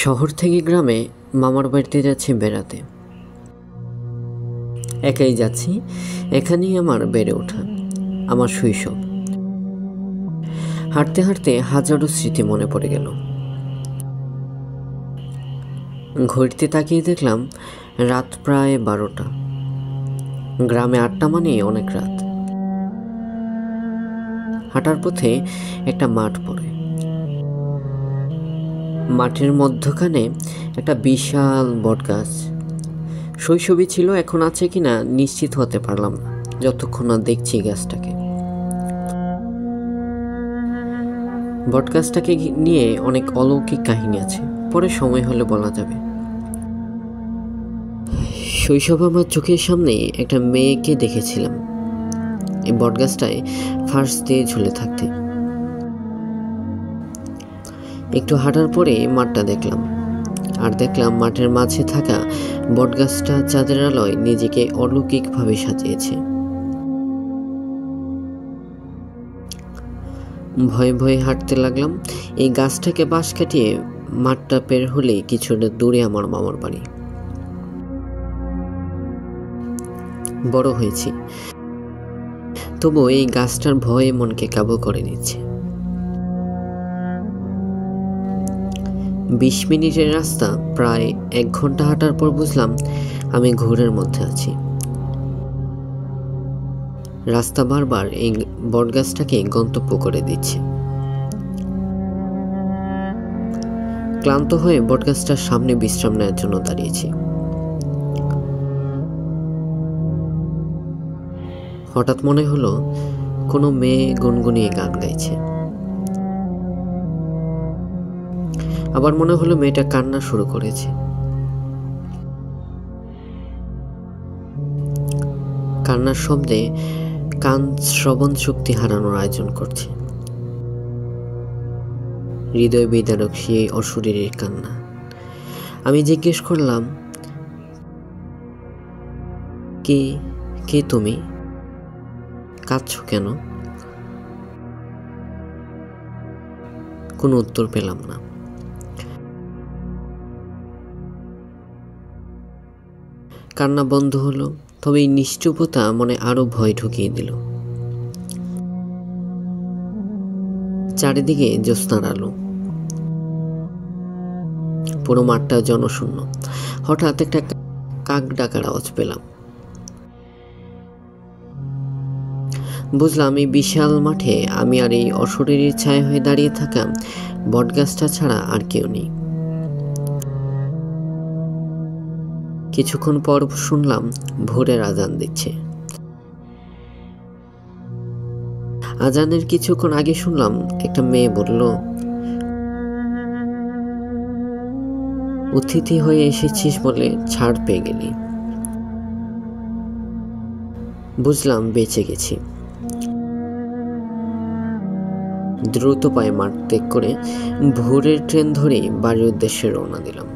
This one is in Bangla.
শহর থেকে গ্রামে মামার বাড়িতে যাচ্ছি বেড়াতে। একাই যাচ্ছি। এখানেই আমার বেড়ে ওঠা, আমার শৈশব। হাঁটতে হাঁটতে হাজারো স্মৃতি মনে পড়ে গেল। ঘড়িতে তাকিয়ে দেখলাম রাত প্রায় 12টা। গ্রামে 8টা মানে অনেক রাত। হাঁটার পথে একটা মাঠ পড়ে। মাঠের মধ্যখানে একটা বিশাল বটগাছ। শৈশবই ছিল, এখন আছে কিনা নিশ্চিত হতে পারলাম না যতক্ষণ না দেখছি গাছটাকে। বটগাছটাকে নিয়ে অনেক অলৌকিক কাহিনী আছে, পরে সময় হলে বলা যাবে। শৈশব আমার চোখের সামনে একটা মেয়েকে দেখেছিলাম এই বটগাছটায় ফাঁস দিয়ে ঝুলে থাকতে। একটু হাঁটার পরে মাঠটা দেখলাম, আর দেখলাম মাঠের মাঝে থাকা বটগাছটা চাঁদের আলোয় নিজেকে অলৌকিকভাবে সাজিয়েছে। ভয়ে ভয়ে হাঁটতে লাগলাম। এই গাছটাকে পাশ কাটিয়ে মাঠটা বের হলে কিছুটা দূরে আমার মামার বাড়ি। বড় হয়েছি, তবু এই গাছটার ভয়ে মনকে কাবু করে নিচ্ছে। 20 মিনিটের রাস্তা, প্রায় 1 ঘন্টা হাঁটার পর বুঝলাম আমি ঘোরের মধ্যে আছি। রাস্তা বারবার এই বটগাছটাকে গন্তব্য করে দিচ্ছে। ক্লান্ত হয়ে বটগাছটার সামনে বিশ্রাম নেওয়ার জন্য দাঁড়িয়েছি। হঠাৎ মনে হলো কোনো মেয়ে গুনগুনিয়ে গান গাইছে। আবার মনে হলো মেয়েটা কান্না শুরু করেছে। কান্নার শব্দে কান শ্রবণ শক্তি হারানোর আয়োজন করছে। হৃদয় বিদারক সেই অশরীরীর কান্না। আমি জিজ্ঞেস করলাম, কে কে তুমি? কাঁদছো কেন? কোনো উত্তর পেলাম না। কান্না বন্ধ হলো, তবে এই নিশ্চুপতা মনে আরো ভয় ঢুকিয়ে দিল। চারিদিকে জ্যোৎস্নার আলো, পুরো মাঠটা জনশূন্য। হঠাৎ একটা কাক ডাকার আওয়াজ পেলাম। বুঝলাম এই বিশাল মাঠে আমি আর এই অশরীরীর ছায়া হয়ে দাঁড়িয়ে থাকা বটগাছটা ছাড়া আর কেউ নেই। কিছুক্ষণ পর শুনলাম ভোরের আজান দিচ্ছে। আজানের কিছুক্ষণ আগে শুনলাম একটা মেয়ে বলল, অতিথি হয়ে এসেছিস বলে ছাড় পেয়ে গেলি। বুঝলাম বেঁচে গেছি। দ্রুত পায়ে মাঠ ত্যাগ করে ভোরের ট্রেন ধরে বাড়ির উদ্দেশ্যে রওনা দিলাম।